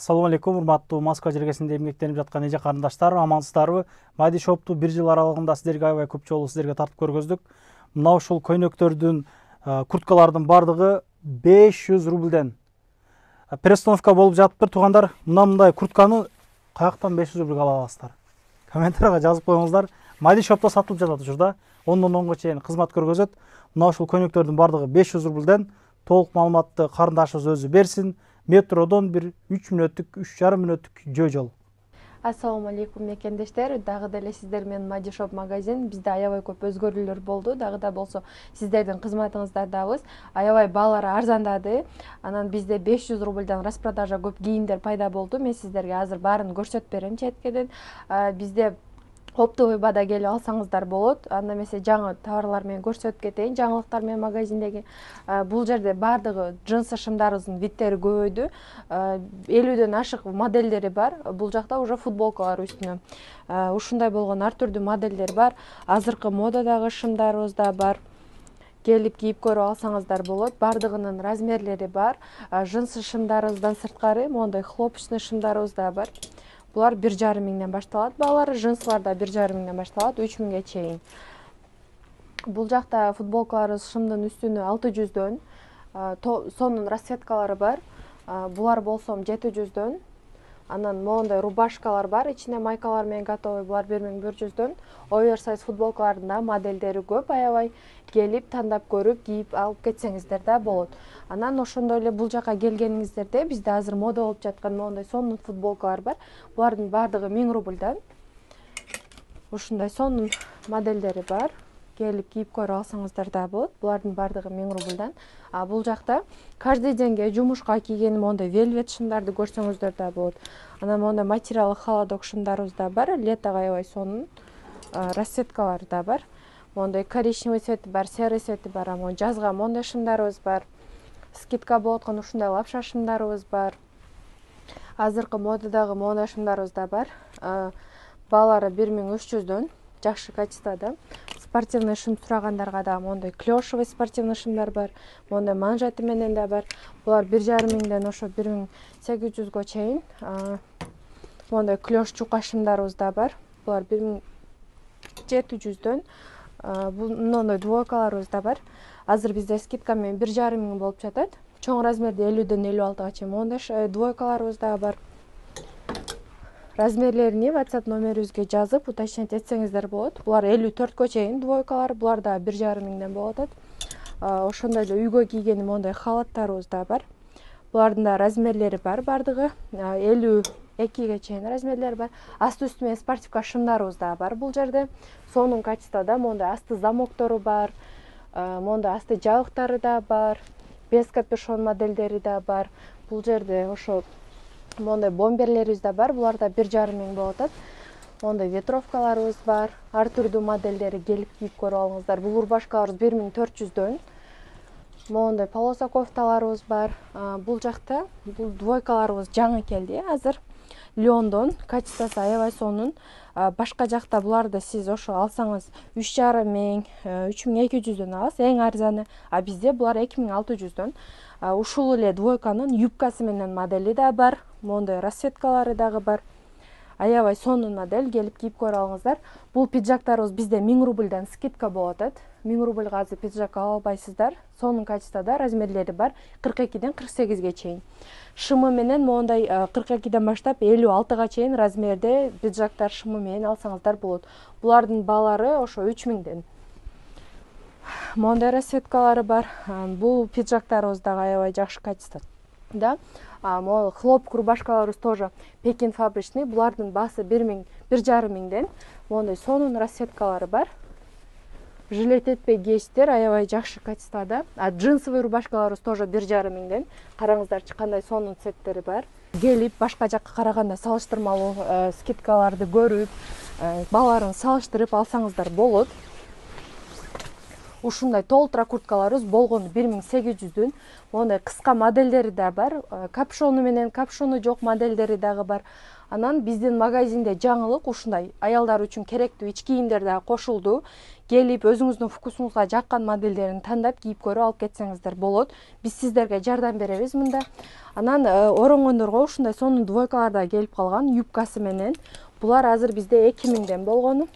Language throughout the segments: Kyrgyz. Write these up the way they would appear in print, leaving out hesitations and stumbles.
Assalamu алейкум, урматтуу Москва жергесинде эмгектенип жаткан эже карындаштар, амансыздарбы? Майди шопту 1 жыл аралыгында силерге аябай көп жолу силерге тартып көргөздүк. Мына ушул көйнөктөрдүн, курткалардын бардыгы 500 рубльден. Перестановка болуп жатыптыр, туугандар. Мындай куртканы каяктан 500 рубльге ала аласыздар? Комментарийга жазып коюңуздар. Майди шопто сатылып жатат ушурда. 10дон 10го чейин кызмат көргөзөт. Мына ушул көйнөктөрдүн бардыгы 500 рубльден. Толук маалыматты карындашыбыз өзү берсин. Метродон бир 3 мүнөттүк, 3,5 мүнөттүк жол. Ассаламу алейкум мекендештер. Дагы деле сиздер менен Майди шоп магазин. Бизде аябай көп өзгөрүүлөр болду. Дагы да болсо сиздердин кызматыңыздардабыз. Аябай баалары арзандады. Анан бизде 500 рубльдан распродажа көп кийимдер пайда болду. Мен сиздерге азыр баарын көрсөтүп берем четкеден. Бизде оптовый бада келип алсаңыздар болот. Анда эмесе жаңы товарлар менен көрсөтүп кетейин. Жаңылыктар менен магазиндеги бул жерде бардыгы джинсы шымдарыбыздын видтери көбөйдү. 50дөн ашык модельдери бар. Бул жакта уже футболкалар үстүнө. Ушундай болгон ар түрдүү модельдер бар. Азыркы модадагы шымдарыбыз да бар. Келип кийип көрүп алсаңыздар болот. Бардыгынын размерлери бар. Джинсы шымдарыбыздан сырткары мондай хлопочный шымдарыбыз да бар. Булар 1,5 миңден башталат. Баалары джинсылар да 1,5 миңден башталат, 3 миңге чейин. Бул жакта футболкаларыбыз шымдын үстүнө 600дөн, сонун расцветкалары бар. Булар болсо 700дөн. Анан моундай рубашкалар бар, ичине майкалар менен готовый, булар 1100дөн. Оверсайз футболкалардын да модельдери көп, аябай. Келип тандап көрүп, кийип алып кетсеңиздер да болот. Анан ошондой эле бул жака келгениңиздерде бизде азыр мода болуп жаткан моундай сонун футболкалар бар. Булардын бардыгы 1000 рубльдан. Ушундай сонун модельдери бар. Келип кийип көрүп алсаңыздар да болот. Булардын бардыгы 1000 рубльдан. Бул жакта каждый денге жумушка кийген моундай велвет шымдарды көрсөңүздөр да болот. Анан моундай материалы холодок шымдарыбыз да бар. Летого аябай сонун. Расцветкалары да бар. Моундай коричневый цвети бар, серый цвети бар. Жазга моундай шымдарыбыз бар. Скидка болуп аткан ушундай лапша шымдарыбыз бар. Азыркы модадагы моундай шымдарыбыз да бар. Баалары 1300дөн, жакшы качествода. Спортивный шым сурагандарга да моундай клёшевый спортивный шымдар бар. Моундай манжети менен да бар. Булар 1,5 миңден ошо 1800го чейин. Моундай клёш чука шымдарыбыз да бар. Булар 1700дөн. Моундай двойкаларыбыз да бар. Азыр бизде скидка менен 1,5 миң болуп жатат. Чоң размерде 50дөн 56га чейин моундай двойкаларыбыз да бар. Размерлерини WhatsApp номерибизге жазып, уточнять этсеңиздер болот. Булар 54гө чейин двойкалар, булар да 1,5 миңден болуп атат. Ошондой эле үйгө кийген моундай халаттарыбыз да бар. Булардын да размерлери бар, бардыгы 52ге чейин размерлери бар. Асты үстү менен спортивка шымдарыбыз да бар бул жерде. Сонун качествода моундай асты замоктору бар. Моундай асты жабыктары да бар. Без капюшон модельдери да бар. Бул жерде ошо моундай бомберлерибиз да бар. Булар да 1,5 миң болуп атат. Моундай ветровкаларыбыз бар. Ар түрдүү модельдери келип кийип көрүп алыңыздар. Бул рубашкаларыбыз 1400дөн. Моундай полоса кофталарыбыз бар. Бул жакта бул двойкаларыбыз жаңы келди азыр. Лёндон, качествосы аябай сонун. Башка жакта буларды сиз ошо алсаңыз 3,5 миң, 3200дөн аласыз, эң арзаны. Бизде булар 2600дөн. Ушул эле двойканын юбкасы менен модели да бар. Моундай расцветкалары дагы бар. Аябай сонун модель, келип кийип көрүп алыңыздар. Бул пиджактарыбыз бизде 1000 рубльдан скидка болуп атат. 1000 рубльга азыр пиджак ала албайсыздар. Сонун качествода размерлери бар, 42ден 48ге чейин. Шымы менен моундай 42ден баштап 56га чейин размерде пиджактар шымы менен алсаңыздар болот. Булардын баалары ошо 3 миңден. Моундай расцветкалары бар. Бул пиджактарыбыз дагы аябай жакшы качествода. Хлоп рубашкаларыбыз тоже Пекин фабричный. Булардын баасы 1,5 миңден. Моундай сонун расцветкалары бар. Жилет этпей кийесиздер, аябай жакшы качествода. Джинсовый рубашкаларыбыз тоже 1,5 миңден. Караңыздарчы кандай сонун цветтери бар. Келип башка жакка караганда салыштырмалуу скидкаларды көрүп, бааларын салыштырып алсаңыздар болот. ушундай толтура курткаларыбыз болгону 1800'дүн. Мондай кыска модельдери да бар, капшону менен капшону жок модельдери дагы бар. Анан биздин магазинде жаңылык ушундай аялдар үчүн керектүү ич кийимдер да кошулду. Келип өзүңүздүн вкусуңузга жаккан модельдерин тандап кийип көрүп алып кетсеңиздер болот. Биз сиздерге жардам беребиз мында. Анан оронгондорго ушундай сонун двойкалар да келип калган, юбкасы менен. Булар азыр бизде 2000'ден болгону.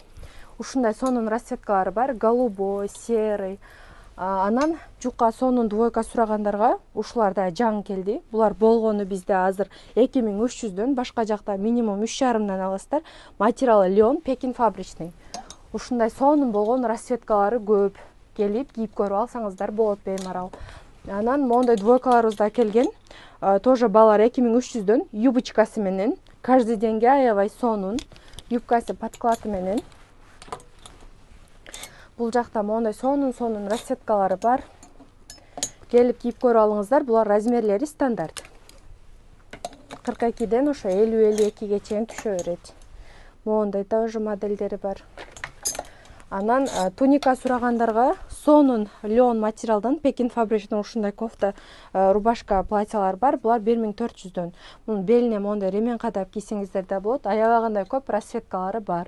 Ушундай сонун расцветкалары бар, голубой, серый. Анан жука сонун двойка сурагандарга ушулар да жаңы келди. Булар болгону бизде азыр 2300'дөн, башка жакта минимум 3,5-дан аласыздар. Материалы лен, Пекин фабричный. Ушундай сонун болгон расцветкалары көп. Келип кийип көрүп алсаңыздар болот беймарал. Анан мондай двойкаларыбыз да келген. Тоже балар 2300'дөн, юбочкасы менен. Каждый денге аябай сонун. Юбкасы подклады менен. Бул жакта мондай сонун расцветкалары бар. Келип кийип көрүп алыңыздар. Булар размерлери стандарт. 42'ден ошо 50-52'ге чейин түшө берет. Мондай тоже модельдери бар. Анан туника сурагандарга сонун лен материалдан Пекин фабричный ушундай кофта, рубашка, платьялар бар. Булар 1400'дөн. Мунун белине мондай ремен кадап кийсеңиздер да болот. Аябагандай көп расцветкалары бар.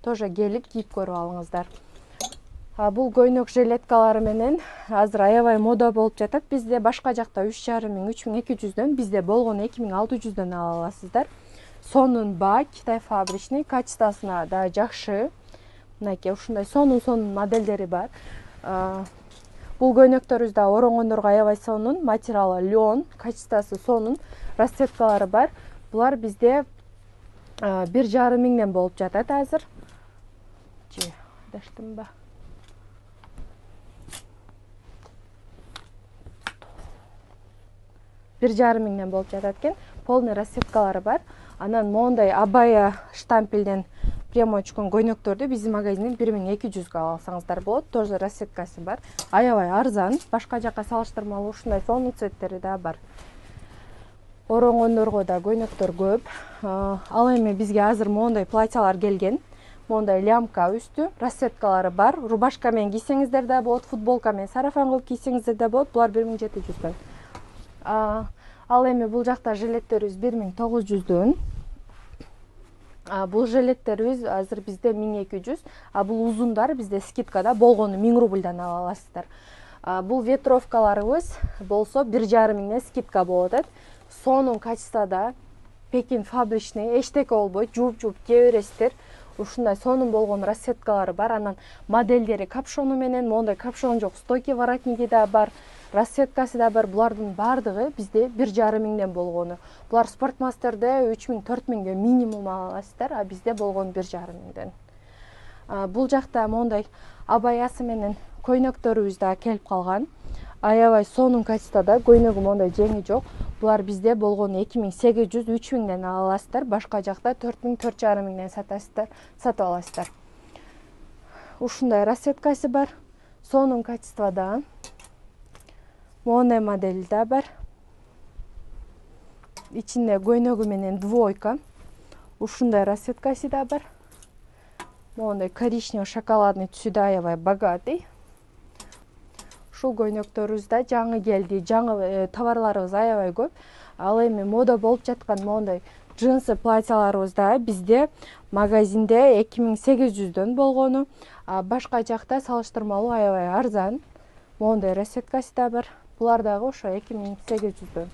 Тоже келип кийип көрүп алыңыздар. Бул көйнөк жилеткалары менен азыр аябай мода болуп жатат. Бизде башка жакта 3500-3200'дөн, бизде болгону 2600'дөн ала аласыздар. Сонун ба, Китай фабричный, качествосуна да жакшы. Мынакей ушундай сонун модельдери бар. Бул көйнөктөрүбүз да оронгондорго аябай сонун, материалы лен, качествосу сонун, расцветкалары бар. Булар бизде 1,5 болуп жатат азыр. Даштымба. 1,5 болуп жатат экен. Полный расцветкалары бар. Анан мондай абая штампелден прямо чыккан көйнөктөрдү биздин магазинден 1200'га ала алсаңыздар болот. Тоже расцветкасы бар. Аябай арзан. Башка жакка салыштырмалуу ушундай сонун цветтери да бар. Оронгондорго да көйнөктөр көп. Ал эми бизге азыр мондай платьялар келген. Мондай лямка үстү, расцветкалары бар. Рубашка менен кийсеңиздер да болот, футболка менен сарафан кылып кийсеңиздер да болот. Булар 1700'дөн. Ал эми бул жакта жилеттерибиз 1900'дөн. Бул жилеттерибиз азыр бизде 1200. Бул узундар бизде скидкада болгону 1000 рубльдан ала аласыздар. Бул ветровкаларыбыз болсо 1,5 скидка болуп атат. Сонун качествода Пекин фабричный, эчтеке болбойт, жууп кие бересиздер. Ушундай сонун болгон расцветкалары бар. Анан модельдери капшону менен, мондай капшон жок, стойки воротниги да бар. Расцветкасы да бар. Булардын бардыгы бизде 1,5 болгону. Булар спортмастерде 3000-4000ге минимум ала аласыздар, а бизде болгону 1,5-ден. Бул жакта мондай абаясы менен көйнөктөрүбүз да келип калган. Аябай сонун качествода, көйнөгү мондай жеңи жок. Булар бизде болгону 2800-3000ден ала аласыздар, башка жакта 4000-4500ден сатып аласыздар. Ушундай расцветкасы бар. Сонун качествода. Мондай модели да бар. Ичинде көйнөгү менен двойка. Ушундай расцветкасы да бар. Мондай коричневый шоколадный түсү да аябай богатый. Ушул көйнөктөрүбүз да жаңы келди. Жаңы товарларыбыз аябай көп. Ал эми мода болуп жаткан мондай джинсы платьяларыбыз да бизде магазинде 2800'дөн болгону. Башка жакта салыштырмалуу аябай арзан. Мондай расцветкасы да бар. Булар дагы ошо 2800'дөн.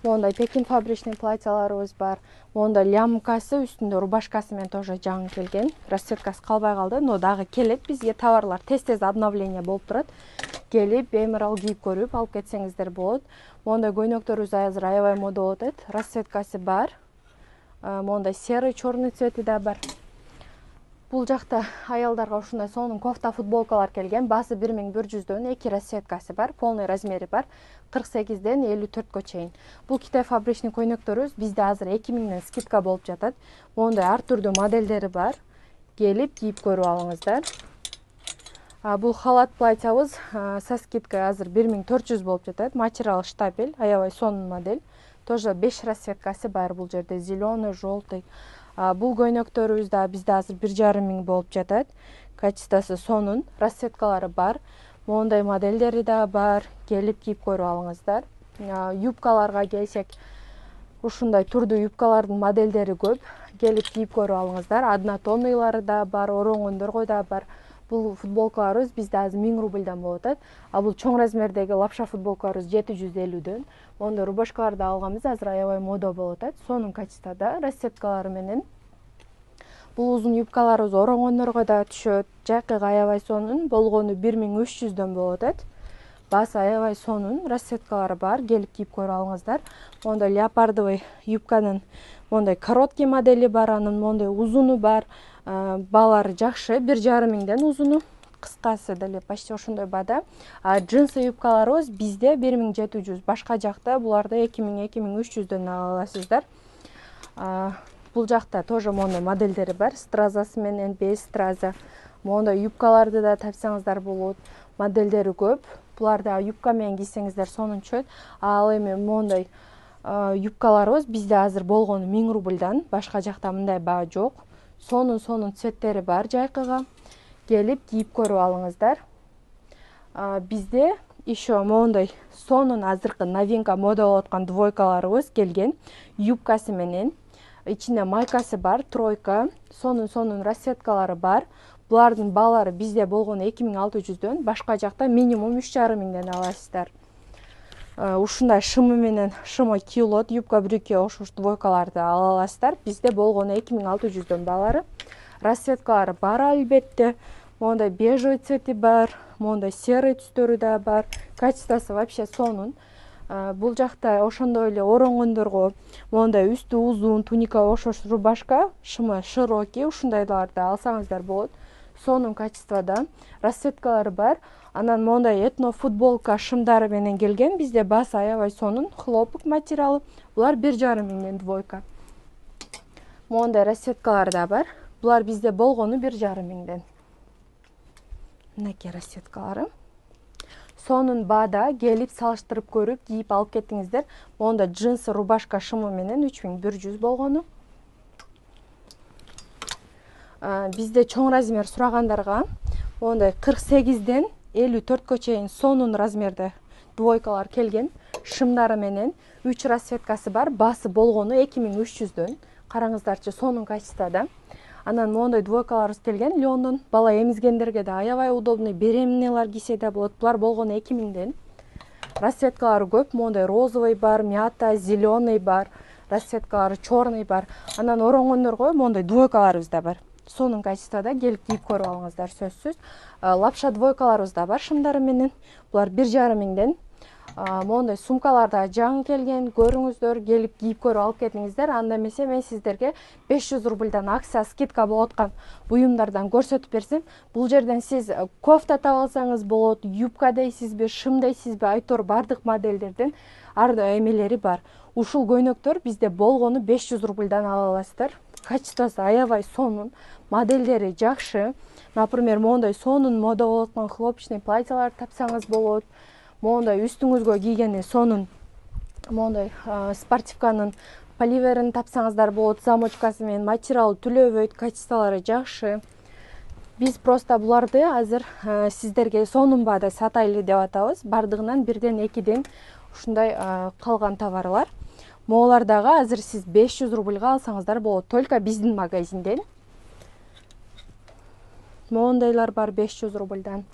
Мондай Пекин фабричный платьяларыбыз бар. Мондай лямкасы үстүндө рубашкасы менен тоже жаңы келген. Расцветкасы калбай калды, но дагы келет. Бизге товарлар тез обновление болуп турат. Келип беймарал кийип көрүп алып кетсеңиздер болот. Мондай көйнөктөрүбүз азыр аябай мода болуп атат. Расцветкасы бар. Мондай серый, черный цвети да бар. Бул жакта аялдарга ушундай сонун кофта, футболкалар келген. Басы 1100'дөн, 2 расцветкасы бар, полный размери бар. 48'ден 54'кө чейин. Бул Китай фабричный көйнөктөрүбүз бизде азыр 2000ден скидка болуп жатат. Мондай ар түрдүү модельдери бар. Келип кийип көрүп алыңыздар. Бул халат платьябыз со скидкой азыр 1400 болуп жатат. Материал штапель, аябай сонун модель. Тоже 5 расцветкасы бар бул жерде, зеленый, желтый. Бул көйнөктөрүбүз да бизде азыр 1,5 болуп жатат. качествосы сонун, расцветкалары бар. Мондай модельдери да бар. Келип кийип көрүп алыңыздар. Юбкаларга келсек, ушундай турдуу юбкалардын модельдери көп. Келип кийип көрүп алыңыздар. Однотонныйлары да бар, ороңондорго да бар. Бул футболкаларыбыз бизде азыр 1000 рубльдан болуп атат. А бул чоң размердеги лапша футболкаларыбыз 750дөн. Мондай рубашкаларды да алганбыз, азыр аябай мода болуп атат. Сонун качествода, расцветкалары менен. Бул узун юбкаларыбыз ороңондорго да түшөт. Жайкыгы аябай сонун, болгону 1300дөн болуп атат. Басы аябай сонун, расцветкалары бар, келип кийип көрүп алыңыздар. Мондай леопардовый юбканын мондай короткий модели бар, анын мондай узуну бар. Баалары жакшы, 1,5 миңден узуну, кыскасы деле почти ошондой баада. Джинсы юбкаларыбыз бизде 1700, башка жакта буларды 2000-2300дөн ала аласыздар. Бул жакта тоже мондай модельдери бар, стразасы менен, без страза. Мондай юбкаларды да тапсаңыздар болот. Модельдери көп. Буларды юбка менен кийсеңиздер сонун түшөт. Ал эми мондай юбкаларыбыз бизде азыр болгону 1000 рубльдан, башка жакта мындай баа жок. Сонун цветтери бар жайкыга. Келип кийип көрүп алыңыздар. Бизде еще мондай сонун азыркы новинка мода болуп аткан двойкаларыбыз келген. Юбкасы менен, ичинде майкасы бар, тройка, сонун расцветкалары бар. Булардын баалары бизде болгону 2600дөн, башка жакта минимум 3,5 миңден аласыздар. Ушундай шымы менен шымы кийилет, юбка брюкке окшош двойкаларды ала аласыздар. Бизде болгону 2600дөн баалары. Расцветкалары бар албетте. Мондай бежевый цвети бар, мондай серый түстөрү да бар. Качествосы вообще сонун. Бул жакта ошондой эле ороңондорго мондай үстү узун туника окшош рубашка, шымы широкий, ушундайларды алсаңыздар болот. Сонун качествода, расцветкалары бар. Анан мондай этно футболка шымдары менен келген. Бизде басы аябай сонун, хлопок материалы. Булар 1,5 миңден двойка. Мондай расцветкалары да бар. Булар бизде болгону 1,5 миңден. Мынакей расцветкалары. Сонун баада келип салыштырып көрүп, кийип алып кеттиңиздер. Монда джинсы рубашка шымы менен 3100 болгону. Бизде чоң размер сурагандарга мондай 48ден 54кө чейин сонун размерде двойкалар келген. Шымдары менен 3 расцветкасы бар, басы болгону 2300дөн. Караңыздарчы, сонун качествода. Анан мондай двойкаларыбыз келген. Лондон бала эмизгендерге да аябай удобный, беременныйлар кийсе да болот. Булар болгону 2000ден. Расцветкалары көп, мондай розовый бар, мята, зеленый бар, расцветкалары черный бар. Анан ороңондорго мондай двойкаларыбыз да бар. Сонун качествода, келип кийип көрүп алыңыздар сөзсүз. Лапша двойкаларыбыз да бар шымдары менен. Булар 1,5 миңден. Мондай сумкаларда жаңы келген, көрүңүздөр, келип кийип көрүп алып кетиңиздер. Анда эмесе мен сиздерге 500 рубльдан акция, скидка болуп аткан буюмдардан көрсөтүп берсем, бул жерден сиз кофта таап алсаңыз болот, юбка дейсизби, шым дейсизби, айтор бардык модельдерден эмелери бар. Ушул көйнөктөр бизде болгону 500 рубльдан ала аласыздар. Качествосы аябай сонун, модельдери жакшы. Например, мондай сонун мода болуп аткан хлопочный платьялар тапсаңыз болот. Мондай үстүңүзгө кийгени сонун мондай спортивканын поливерин тапсаңыздар болот. Замочкасы менен материалы түлөбөйт, качестволору жакшы. Биз просто буларды азыр сиздерге сонун баада сатайлы деп атабыз. Бардыгынан 1-2ден ушундай калган товарлар. Могулар дагы азыр сиз 500 рубльга алсаңыздар болот. Только биздин магазинден. Мондайлар бар 500 рубльдан.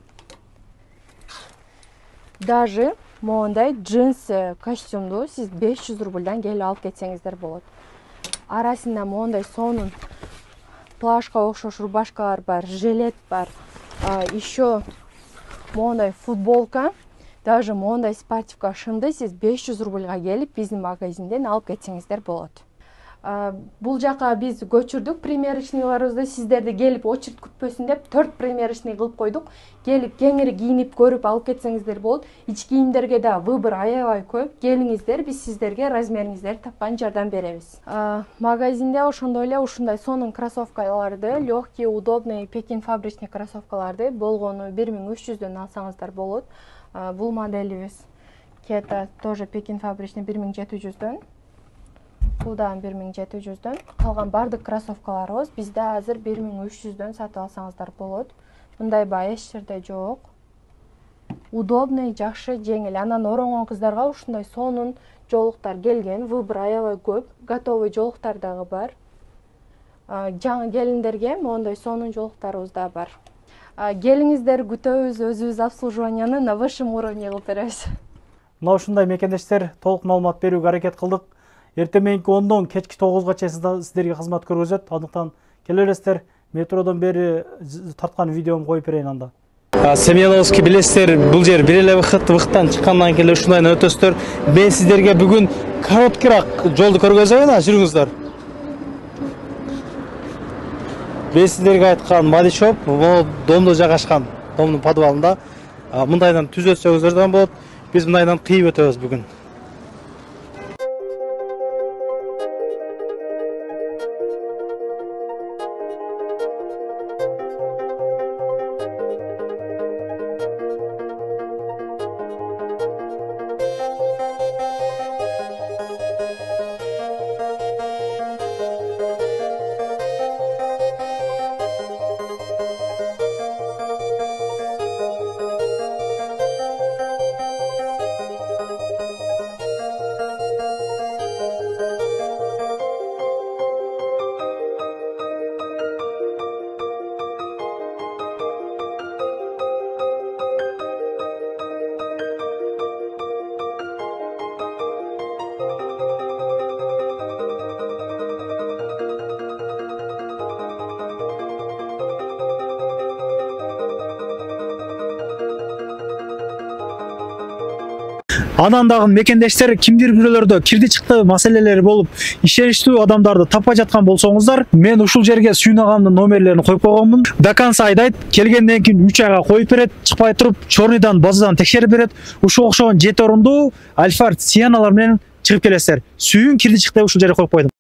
Даже мондай джинсы костюмду сиз 500 рубльдан келип алып кетсеңиздер болот. Арасында мондай сонун плашка окшош рубашкалар бар, жилет бар. Еще мондай футболка, даже мондай спортивка шымды сиз 500 рубльга келип биздин магазинден алып кетсеңиздер болот. Бул жака биз көчүрдүк примерочныйларыбызды, сиздерди келип очередь күтпөсүн деп 4 примерочный кылып койдук. Келип кеңири кийинип көрүп алып кетсеңиздер болот. Ич кийимдерге да выбор аябай көп. Келиңиздер, биз сиздерге размериңиздерди тапкан жардам беребиз. Магазинде ошондой эле ушундай сонун кроссовкаларды, легкий, удобный Пекин фабричный кроссовкаларды болгону 1300дөн алсаңыздар болот. Бул моделибиз Кета тоже Пекин фабричный 1700дөн. Бул да 1700дөн. Калган бардык кроссовкаларыбыз бизде азыр 1300дөн сатып алсаңыздар болот. мындай бай эч жерде жок. Удобный, жакшы, жеңил. Анан ороңгон кыздарга ушундай сонун жолуктар келген. Выбор аябай көп. Готовый жолуктар дагы бар. Жаңы келиндерге моундай сонун жолуктарыбыз да бар. Келиңиздер, күтөбүз, өзүбүз обслуживанияны на высшем уровне кылып беребиз. Мына ушундай мекендештер толук маалымат берүүгө аракет кылдык. Эртең мененки 10-дон кечки 9га чейин сиздерге кызмат көргөзөт. Андыктан келелерсиздер. Метродон бери тарткан видеом коюп берейин анда. Семеновский билесиздер, бул жер бир эле вахыттан чыккандан кийин ушундай өтөсүздөр. Мен сиздерге бүгүн короткирак жолду көргөзөйүн, жүрүңүздөр. Мен сиздерге айткан Madi Shop бул домдо жайгашкан, домдун подвалында. Мындайдан түз өтсөңүздөр болот. Биз мындайдан кыйып өтөбүз бүгүн. Анан дагы мекендештер кимдир бирөөлөрдө кирди чыкты маселелери болуп, ишеничтүү адамдарды таппай жаткан болсоңуздар, мен ушул жерге Сүйүн агамдын номерлерин коюп койгонмун. До конца айдайт, келгенден кийин 3 айга коюп берет, чыкпай туруп, чорныйдан базадан текшерип берет. Ушуга окшогон 7 орундуу Альфард Сианалар менен чыгып келесиздер. Сүйүн кирди чыкты ушул жерге коюп койдум.